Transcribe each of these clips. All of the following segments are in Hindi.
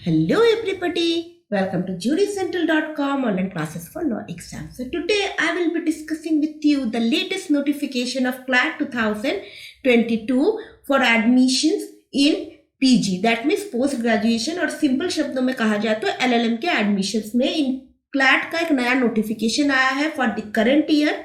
Hello everybody, welcome to jurycentral.com online classes for law exams. So today I will be discussing with you the latest notification of CLAT 2022 for admissions in PG, that means post graduation, और सिंपल शब्दों में कहा जाए तो LLM के एडमिशंस में इन CLAT का एक नया नोटिफिकेशन आया है फॉर द करंट ईयर।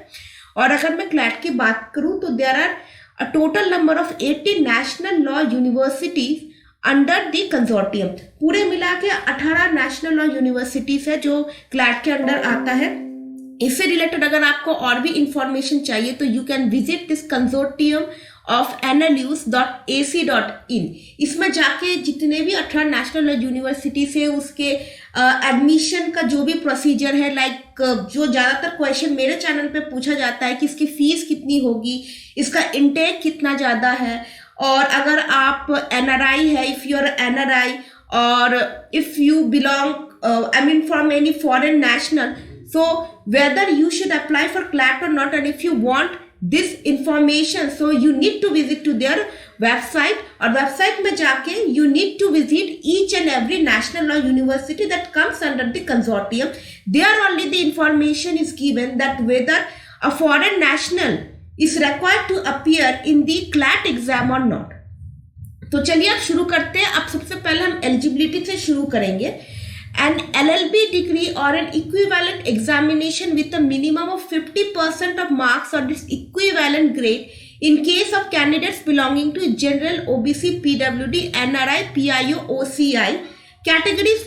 और अगर मैं CLAT की बात करूं तो there are a total number of 80 national law universities under the consortium. पूरे मिला के 18 नेशनल लॉ यूनिवर्सिटीज है जो क्लैट के अंडर आता है। इससे रिलेटेड अगर आपको और भी इंफॉर्मेशन चाहिए तो you can visit this consortium of nlus.ac.in। इसमें जाके जितने भी 18 नेशनल लॉ यूनिवर्सिटीज है उसके एडमिशन का जो भी प्रोसीजर है, लाइक जो ज्यादातर क्वेश्चन मेरे चैनल पे पूछा जाता है कि इसकी फीस कितनी होगी, इसका इनटेक कितना ज्यादा है, और अगर आप NRI है, इफ यू आर NRI, और if you belong from any foreign national, so whether you should apply for CLAT or not, and if you want this information, so you need to visit to their website, और वेबसाइट में जाके you need to visit each and every national law university that comes under the consortium. There only the information is given that whether a foreign national is required to appear in the CLAT exam or not. तो चलिए अब शुरू करते हैं। अब सबसे पहले हम एलिजिबिलिटी से शुरू करेंगे। An LLB degree or an equivalent examination with a minimum of 50% of marks or its equivalent grade in case of candidates belonging to general, OBC, PWD, NRI, PIO, OCI categories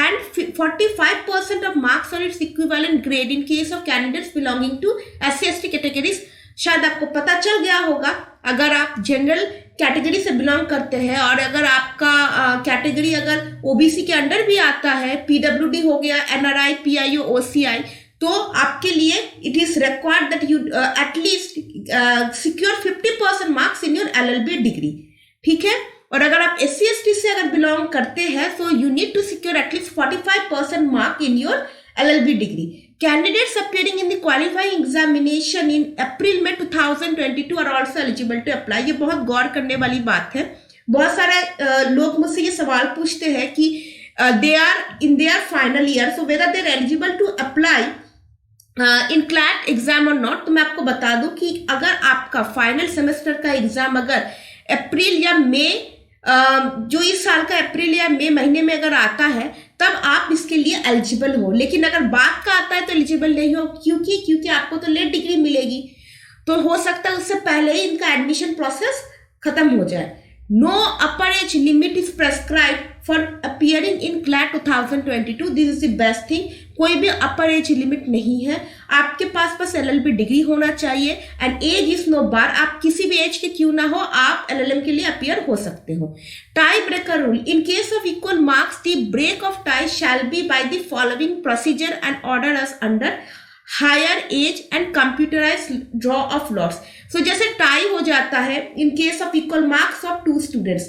and 45% of marks or its equivalent grade in case of candidates belonging to SC/ST categories। शायद आपको पता चल गया होगा, अगर आप जनरल कैटेगरी से बिलोंग करते हैं और अगर आपका कैटेगरी अगर ओबीसी के अंडर भी आता है, पीडब्ल्यूडी हो गया, एनआरआई, पीआईओ, ओसीआई, तो आपके लिए it is required that you at least secure 50% marks in your LLB degree. ठीक है। और अगर आप SC/ST से अगर बिलोंग करते हैं तो you need to secure at least 45% mark in your LLB degree. Candidates appearing in the qualifying examination in April में 2022 are also eligible to apply। ये बहुत गौर करने वाली बात है। बहुत सारे लोग मुझसे ये सवाल पूछते हैं कि they are in their final year, so whether they are eligible to apply in CLAT exam or not। तो मैं आपको बता दूं कि अगर आपका फाइनल सेमेस्टर का एग्जाम अगर अप्रैल या मई, जो इस साल का अप्रैल या मई महीने में अगर आता है तब आप इसके लिए एलिजिबल हो, लेकिन अगर बाद का आता है तो एलिजिबल नहीं हो। क्योंकि आपको तो लेट डिग्री मिलेगी, तो हो सकता है उससे पहले ही इनका एडमिशन प्रोसेस खत्म हो जाए। No upper age limit is prescribed for appearing in CLAT 2022। This is the best thing. कोई भी अपर एज लिमिट नहीं है, आपके पास बस LLB डिग्री होना चाहिए एंड एज इज नो बार। आप किसी भी एज के क्यों ना हो, आप LLM के लिए अपीयर हो सकते हो। Tie breaker rule. In case of equal marks the break of tie shall be by the following procedure and order as under higher age and computerise draw of lots. So जैसे टाई हो जाता है in case of equal marks of 2 students,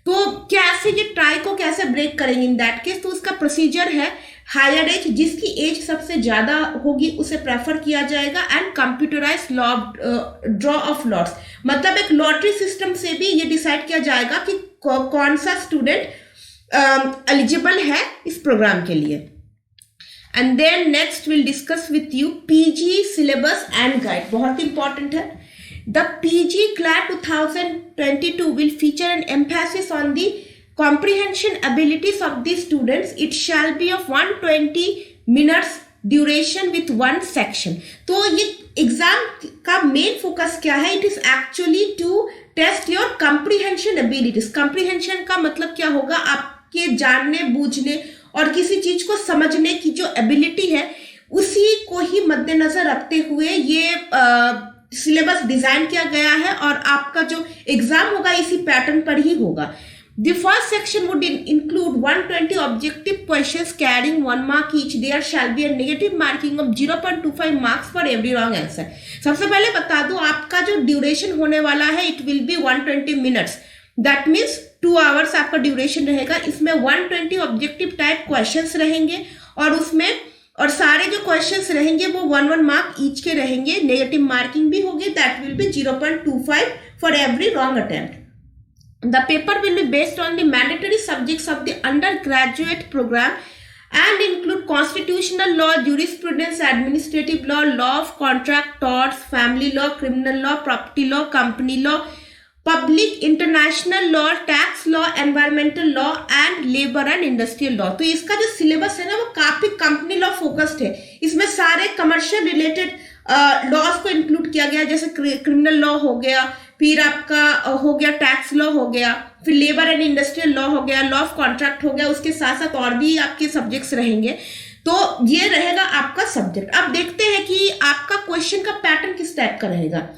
तो कैसे ये टाई को कैसे ब्रेक करेंगे इन दैट केस? तो उसका प्रोसीजर है हायर एज, जिसकी एज सबसे ज्यादा होगी उसे प्रेफर किया जाएगा, and computerise draw of lots, मतलब एक लॉटरी सिस्टम से भी ये डिसाइड किया जाएगा कि कौन सा स्टूडेंट एलिजिबल है इस प्रोग्राम के लिए। And then next will discuss with you PG syllabus and guide. बहुत इंपॉर्टेंट है। द PG CLAT 2022 will feature an emphasis on the comprehension abilities of the students. It shall be of 120 minutes duration with one section। तो ये एग्जाम का मेन फोकस क्या है? It is actually to test your comprehension abilities। comprehension का मतलब क्या होगा? आपके जानने बूझने और किसी चीज को समझने की जो एबिलिटी है, उसी को ही मद्देनजर रखते हुए ये सिलेबस डिजाइन किया गया है, और आपका जो एग्जाम होगा इसी पैटर्न पर ही होगा। The first section would include 120 objective questions carrying 1 mark each. There shall be a negative marking of 0.25 marks for every wrong answer। सबसे पहले बता दूं, आपका जो ड्यूरेशन होने वाला है it will B 120 minutes, that means 2 hours आपका ड्यूरेशन रहेगा। इसमें 120 ऑब्जेक्टिव टाइप क्वेश्चंस रहेंगे, और सारे जो क्वेश्चंस रहेंगे वो 1 मार्क ईच के रहेंगे। नेगेटिव मार्किंग भी होगी, that will be 0.25 for every wrong attempt. The paper will be based on the mandatory subjects of the undergraduate program and include constitutional law, jurisprudence, administrative law, law of contract, torts, family law, criminal law, property law, company law, public international law, tax law, environmental law and labour and industrial law. तो इसका जो सिलेबस है ना वो काफी कंपनी लॉ फोकस्ड है। इसमें सारे कमर्शियल रिलेटेड लॉज को इंक्लूड किया गया, जैसे क्रिमिनल लॉ हो गया, फिर आपका हो गया टैक्स लॉ हो गया, फिर लेबर एंड इंडस्ट्रियल लॉ हो गया, लॉ ऑफ कॉन्ट्रैक्ट हो गया। उसके साथ साथ और भी आपके सब्जेक्ट्स रहेंगे। तो ये रहेगा आपका सब्जेक्ट। अब देखते हैं कि आपका क्वेश्चन का पैटर्न किस टाइप का रहेगा।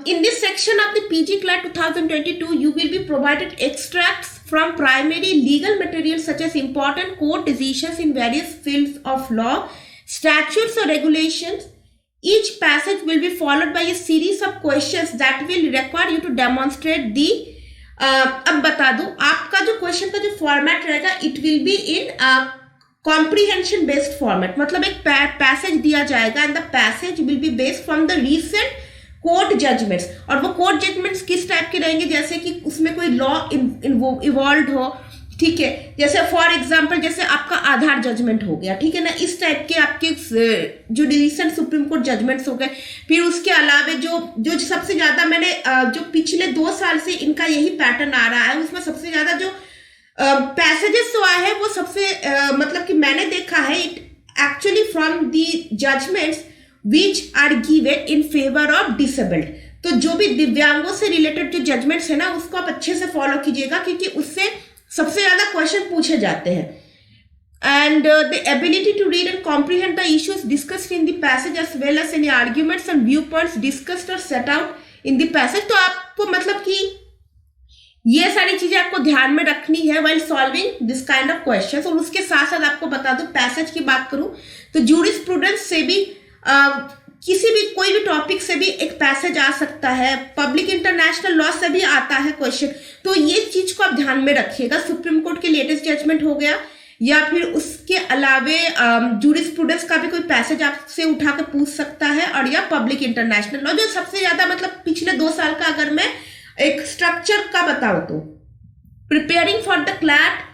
In this section of the PG CLAT 2022, you will be provided extracts from primary legal material such as important court decisions in various fields of law, statutes or regulations. Each passage will be followed by a series of questions that will require you to demonstrate the अब बता दूं आपका जो क्वेश्चन का जो फॉर्मेट रहेगा, it will be in comprehension based format. मतलब एक पैसेज दिया जाएगा and the passage will be based from the recent court judgments. और वो कोर्ट जजमेंट्स किस टाइप के रहेंगे, जैसे कि उसमें कोई लॉ इवॉल्व हो, ठीक है, जैसे फॉर एग्जांपल जैसे आपका आधार जजमेंट हो गया, ठीक है ना, इस टाइप के आपके जो रिसेंट सुप्रीम कोर्ट जजमेंट्स हो गए। फिर उसके अलावा जो सबसे ज्यादा मैंने जो पिछले 2 साल से इनका यही पैटर्न आ रहा है, उसमें सबसे ज्यादा जो पैसेजेस तो आए हैं वो सबसे मतलब कि मैंने देखा है it actually from the judgments which are given in favor of disabled। तो जो भी दिव्यांगों से रिलेटेड जो जजमेंट्स है ना उसको आप अच्छे से फॉलो कीजिएगा, क्योंकि उससे सबसे ज्यादा क्वेश्चन पूछे जाते हैं। And the ability to read and comprehend the issues discussed in the passage as well as any arguments and view points discussed और set out in the passage. तो आपको मतलब कि ये सारी चीजें आपको ध्यान में रखनी है while solving this kind of questions. और उसके साथ साथ आपको बता दूं, पैसेज की बात करूं तो जूरिस्प्रूडेंस से भी किसी भी कोई भी टॉपिक से भी एक पैसेज आ सकता है, पब्लिक इंटरनेशनल लॉ से भी आता है क्वेश्चन। तो ये चीज को आप ध्यान में रखिएगा। सुप्रीम कोर्ट के लेटेस्ट जजमेंट हो गया या फिर उसके अलावे जूरिस्प्रूडेंस का भी कोई पैसेज आपसे उठा के पूछ सकता है, और या पब्लिक इंटरनेशनल लॉ जो सबसे ज्यादा मतलब पिछले 2 साल का अगर मैं एक स्ट्रक्चर का बताऊं तो preparing for the CLAT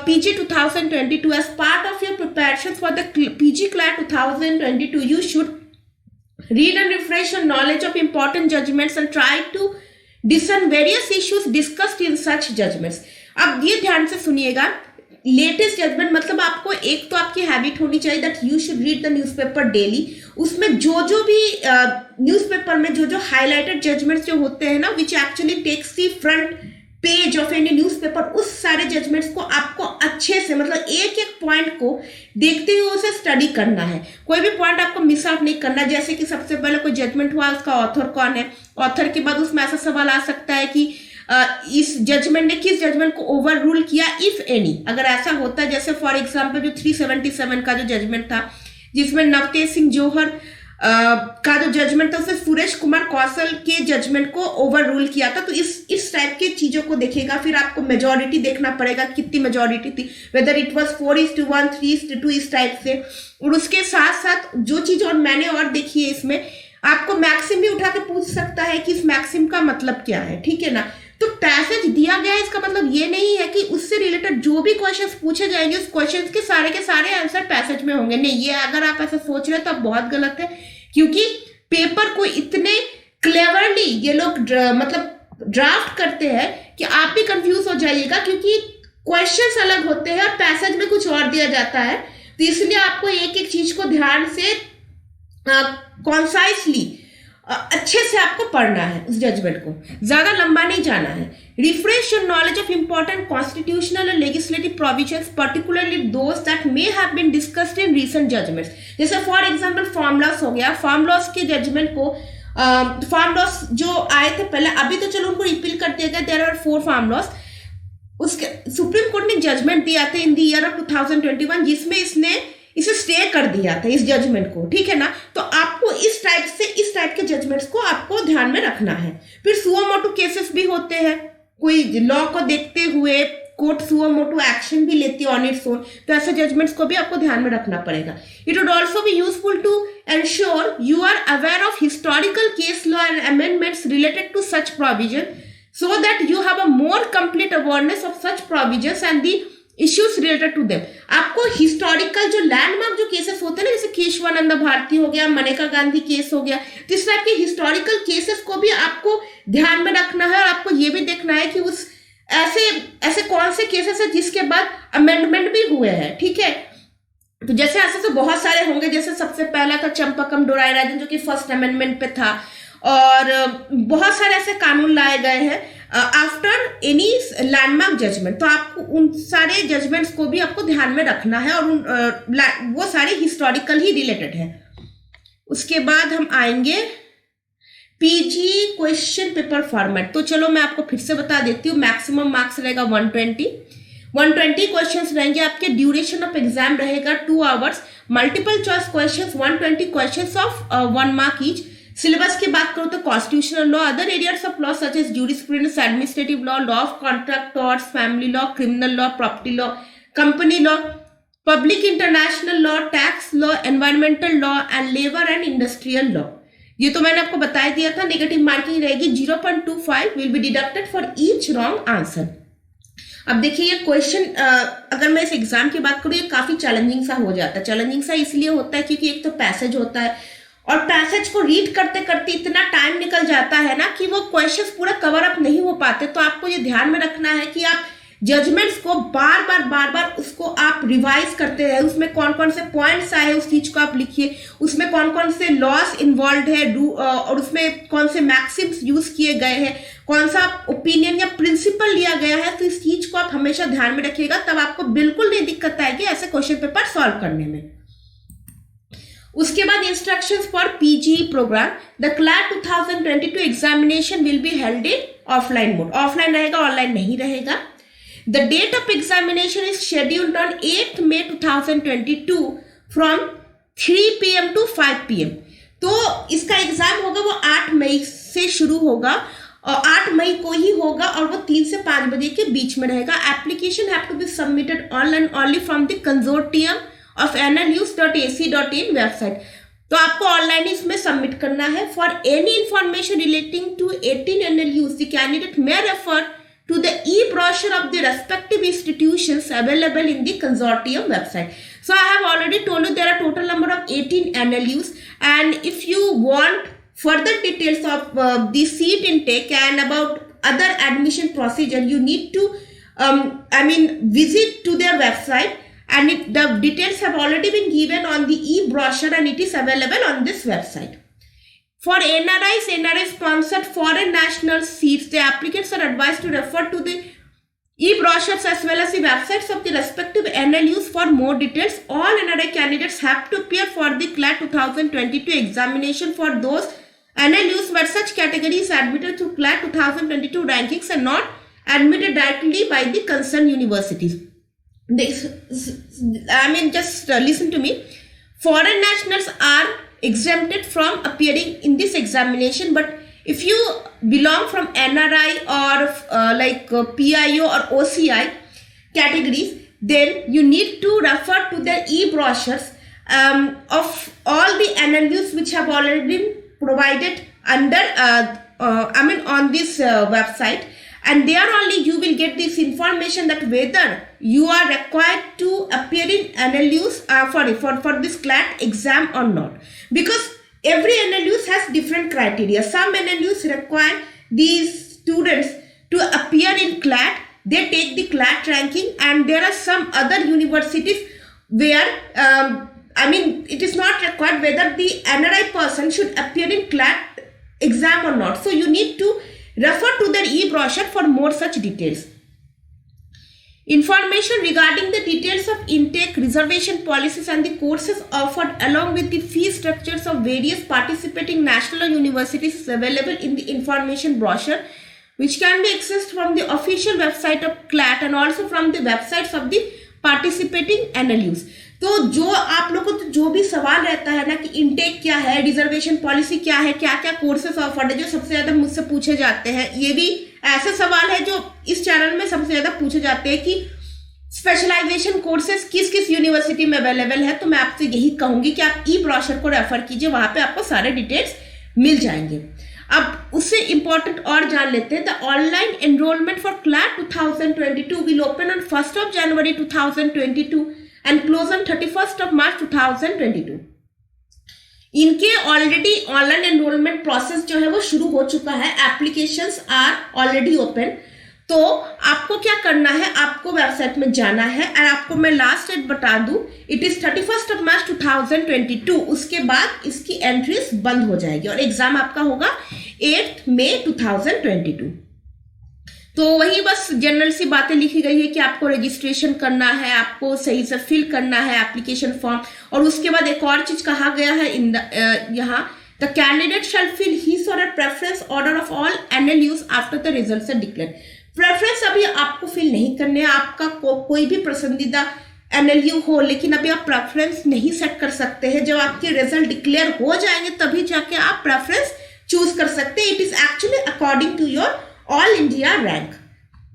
PG 2022, as part of your preparations for the PG CLAT 2022, you should read and refresh your knowledge of important judgments and try to discern various issues discussed in such judgments। अब ये ध्यान से सुनिएगा, लेटेस्ट जजमेंट मतलब आपको एक तो आपकी हैबिट होनी चाहिए that you should read the newspaper daily. उसमें जो भी न्यूज़पेपर में जो हाईलाइटेड जजमेंट्स जो होते हैं ना, which actually takes the front page of any newspaper, उस सारे जजमेंट्स को आपको अच्छे से मतलब एक एक पॉइंट को देखते हुए उसे स्टडी करना है। कोई भी पॉइंट आपको मिस आउट नहीं करना। जैसे कि सबसे पहले कोई जजमेंट हुआ, उसका ऑथर कौन है, ऑथर के बाद उसमें ऐसा सवाल आ सकता है कि इस जजमेंट ने किस जजमेंट को ओवर रूल किया, इफ एनी। अगर ऐसा होता है, जैसे फॉर एग्जाम्पल जो 377 का जो जजमेंट था जिसमें नवतेज सिंह जौहर का जो जजमेंट था उसने सुरेश कुमार कौशल के जजमेंट को ओवर रूल किया था। तो इस टाइप की चीजों को देखेगा। फिर आपको मेजॉरिटी देखना पड़ेगा, कितनी मेजॉरिटी थी, वेदर इट वाज 4:1, 3:2, इस टाइप से। और उसके साथ साथ जो चीज और मैंने और देखी है, इसमें आपको मैक्सिम भी उठा के पूछ सकता है कि इस मैक्सिम का मतलब क्या है, ठीक है ना। तो पैसेज दिया गया है, इसका मतलब ये नहीं है कि उससे रिलेटेड जो भी क्वेश्चंस पूछे जाएंगे उस क्वेश्चंस के सारे आंसर पैसेज में होंगे। नहीं, ये अगर आप ऐसा सोच रहे हैं तो आप बहुत गलत है, क्योंकि पेपर को इतने क्लेवरली ये लोग मतलब ड्राफ्ट करते हैं कि आप भी कंफ्यूज हो जाइएगा, क्योंकि क्वेश्चंस अलग होते हैं और पैसेज में कुछ और दिया जाता है। तो इसलिए आपको एक एक चीज को ध्यान से कॉन्साइसली अच्छे से आपको पढ़ना है, उस जजमेंट को ज्यादा लंबा नहीं जाना है। Refresh your knowledge of important constitutional and legislative provisions, particularly those that may have been discussed in recent judgments. जैसे फॉर एग्जांपल फार्म लॉस हो गया, फार्म लॉस के जजमेंट को फार्म लॉस जो आए थे पहले, अभी तो चलो उनको रिपील कर दिया गया, देयर आर 4 फार्म लॉस। उसके सुप्रीम कोर्ट ने जजमेंट दिया था इन द ईयर ऑफ 2021, जिसमें इसने इसे स्टे कर दिया था इस जजमेंट को, ठीक है ना। तो आपको इस टाइप के जजमेंट्स को आपको ध्यान में रखना है। फिर सुओ मोटो केसेस भी होते हैं, कोई लॉ को देखते हुए कोर्ट सुओ मोटो एक्शन भी लेती है ऑन इट्स ओन, तो ऐसे जजमेंट्स को भी आपको ध्यान में रखना पड़ेगा। It would also be useful to ensure you are aware of historical case law and amendments related to such provision so that you have a more complete awareness of such provisions and the issues related to them. आपको हिस्टोरिकल जो लैंडमार्क जो केसेस होते हैं ना, जैसे केशवानंद भारती हो गया, मनेका गांधी केस हो गया, तो इस टाइप के हिस्टोरिकल केसेस को भी आपको ध्यान में रखना है और आपको ये भी देखना है कि उस ऐसे कौन से केसेस है जिसके बाद अमेंडमेंट भी हुए हैं, ठीक है। तो जैसे ऐसे तो बहुत सारे होंगे, जैसे सबसे पहला था चंपकम डोराई राजन जो कि फर्स्ट अमेंडमेंट पे था, और बहुत सारे ऐसे कानून लाए गए हैं आफ्टर एनी लैंडमार्क जजमेंट। तो आपको उन सारे जजमेंट्स को भी आपको ध्यान में रखना है, और वो सारे हिस्टोरिकल ही रिलेटेड है। उसके बाद हम आएंगे पीजी क्वेश्चन पेपर फॉर्मेट। तो चलो मैं आपको फिर से बता देती हूँ, मैक्सिमम मार्क्स रहेगा 120 क्वेश्चंस रहेंगे आपके। ड्यूरेशन ऑफ एग्जाम रहेगा 2 hours. Multiple choice questions 120 questions of 1 mark each. Syllabus की बात करो तो constitutional law, other areas of law such as jurisprudence, administrative law, law of contract torts, family law, criminal law, property law, company law, public international law, tax law, environmental law and labour and industrial law. ये तो मैंने आपको बता दिया था। नेगेटिव मार्किंग रहेगी 0.25 will be deducted for each wrong answer. अब देखिए ये क्वेश्चन, अगर मैं इस एग्जाम की बात करूँ, ये काफी चैलेंजिंग सा हो जाता है। चैलेंजिंग सा इसलिए होता है क्योंकि एक तो पैसेज होता है, और पैसेज को रीड करते करते इतना टाइम निकल जाता है ना कि वो क्वेश्चंस पूरा कवर अप नहीं हो पाते। तो आपको ये ध्यान में रखना है कि आप जजमेंट्स को बार बार उसको आप रिवाइज करते रहे। उसमें कौन कौन से पॉइंट्स आए उस चीज को आप लिखिए, उसमें कौन कौन से लॉस इन्वॉल्व है, और उसमें कौन से मैक्सिम्स यूज किए गए हैं, कौन सा ओपिनियन या प्रिंसिपल लिया गया है। तो इस चीज को आप हमेशा ध्यान में रखिएगा, तब आपको बिल्कुल नहीं दिक्कत आएगी ऐसे क्वेश्चन पेपर सॉल्व करने में। उसके बाद instructions for PG programme. The CLAT 2022 examination will be held in offline mode. Offline रहेगा, ऑनलाइन नहीं रहेगा। The date of examination is scheduled on 8th May 2022 from 3 PM to 5 PM. तो इसका एग्जाम होगा वो 8 मई से शुरू होगा, और 8 मई को ही होगा, और वो 3 से 5 बजे के बीच में रहेगा। Application have to be submitted online only from the consortium of nlus.ac.in website. तो आपको ऑनलाइन इसमें सबमिट करना है। For any information relating to 18 NLUs the candidate may refer to the e-brochure of the respective institutions available in the consortium website. So I have already told you there are total number of 18 NLUs, and if you want further details of the seat intake and about other admission procedure, you need to visit to their website, and the details have already been given on the e-brochure and it is available on this website. For NRI sponsored foreign national seats, the applicants are advised to refer to the e-brochures as well as the websites of the respective NLUs for more details. All NRI candidates have to appear for the CLAT 2022 examination for those NLUs where such category is admitted through CLAT 2022 rankings and not admitted directly by the concerned universities. Just listen to me. Foreign nationals are exempted from appearing in this examination, but if you belong from NRI or PIO or OCI categories, then you need to refer to the e-brochures of all the NLUs which have already been provided under on this website, and there only you will get this information that whether you are required to appear in NLUs for this CLAT exam or not, because every NLUs has different criteria. Some NLUs require these students to appear in CLAT, they take the CLAT ranking, and there are some other universities where it is not required whether the NRI person should appear in CLAT exam or not. So you need to refer to their e-brochure for more such details. Information regarding the details of intake, reservation policies and the courses offered along with the fee structures of various participating national universities is available in the information brochure, which can be accessed from the official website of CLAT and also from the websites of the participating NLUs. तो जो आप लोगों को जो भी सवाल रहता है ना कि इनटेक क्या है, रिजर्वेशन पॉलिसी क्या है, क्या क्या कोर्सेस ऑफर्ड है, जो सबसे ज्यादा मुझसे पूछे जाते हैं, ये भी ऐसे सवाल है जो इस चैनल में सबसे ज्यादा पूछे जाते हैं कि स्पेशलाइजेशन कोर्सेज किस किस यूनिवर्सिटी में अवेलेबल है। तो मैं आपसे यही कहूंगी कि आप ई ब्रोशर को रेफर कीजिए, वहां पे आपको सारे डिटेल्स मिल जाएंगे। अब उससे इंपॉर्टेंट और जान लेते हैं। The online enrolment for CLAT 2022 will open on 1st of January 2022 and close on 31st of March 2022। इनके ऑलरेडी ऑनलाइन एनरोलमेंट प्रोसेस जो है वो शुरू हो चुका है, एप्लीकेशंस आर ऑलरेडी ओपन। तो आपको क्या करना है, आपको वेबसाइट में जाना है और आपको मैं लास्ट डेट बता दूं, it is 31st of March 2022। उसके बाद इसकी एंट्रीज बंद हो जाएगी और एग्जाम आपका होगा 8 May 2022। तो वही बस जनरल सी बातें लिखी गई है कि आपको रजिस्ट्रेशन करना है, आपको सही से फिल करना है एप्लीकेशन फॉर्म। और उसके बाद एक और चीज कहा गया है यहाँ, the candidate shall fill his और preference order of all NLUs after the results are declare. Preference अभी आपको फिल नहीं करने, आपका कोई भी पसंदीदा NLU हो, लेकिन अभी आप प्रेफरेंस नहीं सेट कर सकते हैं। जब आपके रिजल्ट डिक्लेयर हो जाएंगे तभी जाके आप प्रेफरेंस चूज कर सकते हैं। It is actually according to your All India rank.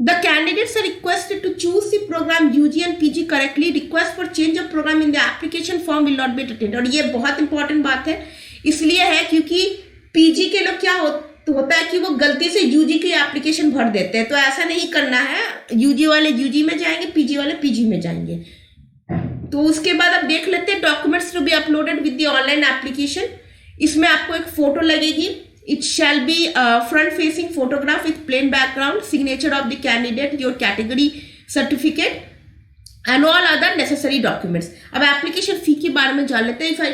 The candidates are requested to choose the program UG and PG correctly. Request for change of program in the application form will not be entertained। और ये बहुत इंपॉर्टेंट बात है, इसलिए है क्योंकि PG के लोग क्या होता है कि वो गलती से UG की एप्लीकेशन भर देते हैं। तो ऐसा नहीं करना है, UG वाले UG में जाएंगे, PG वाले PG में जाएंगे। तो उसके बाद आप देख लेते हैं documents to be uploaded with the online application. इसमें आपको एक फोटो लगेगी। It shall be a front-facing photograph with plain background, signature of the candidate, your category certificate, and all other necessary documents। अब application fee के बारे में जान लेते हैं। If I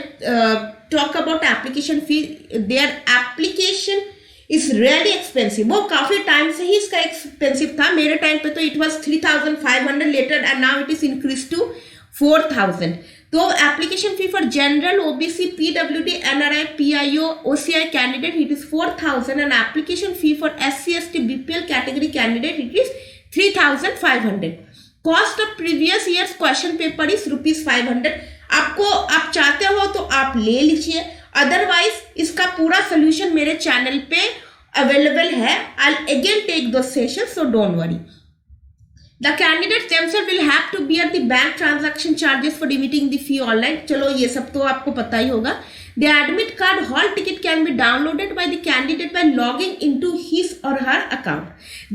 talk about application fee, their application is really expensive। वो काफी टाइम से ही इसका एक्सपेंसिव था। मेरे टाइम पे तो it was 3,500 later and now it is increased to 4,000। तो application fee for general OBC PWD NRI PIO OCI candidate it is 4,000 and application fee for SC ST BPL category candidate it is 3,500। Cost of previous years question paper is ₹500। आप चाहते हो तो आप ले लीजिए, अदरवाइज इसका पूरा सोल्यूशन मेरे चैनल पे अवेलेबल है। आई अगेन टेक दो session, so don't worry. The candidates themselves will have to bear the bank transaction charges for remitting the fee online। चलो ये सब तो आपको पता ही होगा। The admit card hall ticket can be downloaded by the candidate by logging into his or her account।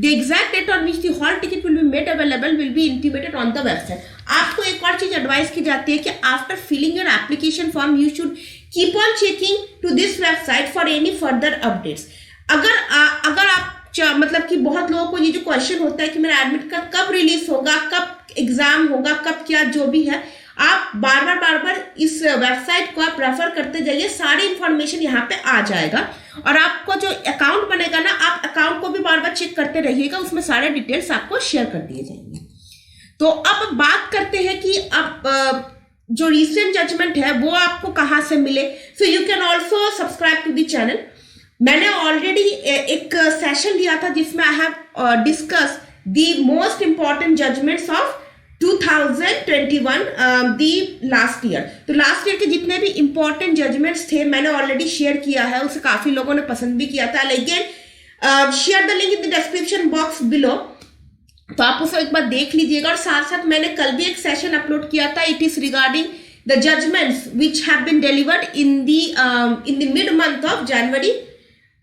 The exact date on which the hall ticket will be made available will be intimated on the website। आपको एक और चीज एडवाइस की जाती है कि after filling your application form you should keep on checking to this website for any further updates। अगर आप मतलब कि बहुत लोगों को ये जो क्वेश्चन होता है कि मेरा एडमिट कार्ड कब रिलीज होगा, कब एग्जाम होगा, कब क्या जो भी है, आप बार बार इस वेबसाइट को आप रेफर करते जाइए। सारी इंफॉर्मेशन यहाँ पे आ जाएगा और आपको जो अकाउंट बनेगा ना, आप अकाउंट को भी बार चेक करते रहिएगा, उसमें सारे डिटेल्स आपको शेयर कर दिए जाएंगे। तो अब बात करते हैं कि अब जो रिसेंट जजमेंट है वो आपको कहाँ से मिले। So you can also subscribe to the channel. मैंने ऑलरेडी एक सेशन लिया था जिसमें I have discuss the most important judgments of 2021 the last year. तो लास्ट ईयर के जितने भी इंपॉर्टेंट जजमेंट्स थे मैंने ऑलरेडी शेयर किया है, उसे काफी लोगों ने पसंद भी किया था। Again share the link in the description box below, तो आप उसे एक बार देख लीजिएगा। और साथ साथ मैंने कल भी एक सेशन अपलोड किया था, it is regarding the judgments which have been delivered in the mid month of January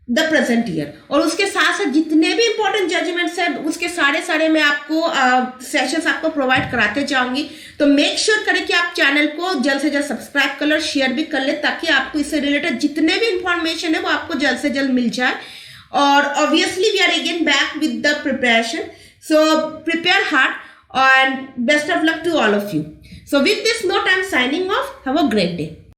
the present year. और उसके साथ साथ जितने भी इंपॉर्टेंट जजमेंट्स हैं उसके सारे मैं आपको सेशंस आपको प्रोवाइड कराते जाऊंगी। तो मेक श्योर करें कि आप चैनल को जल्द से जल्द सब्सक्राइब कर लो, शेयर भी कर ले, ताकि आपको इससे रिलेटेड जितने भी इंफॉर्मेशन है वो आपको जल्द से जल्द मिल जाए। और obviously we are again back with the preparation, so prepare hard and best of luck to all of you. So with this note, I am signing off. Have a great day.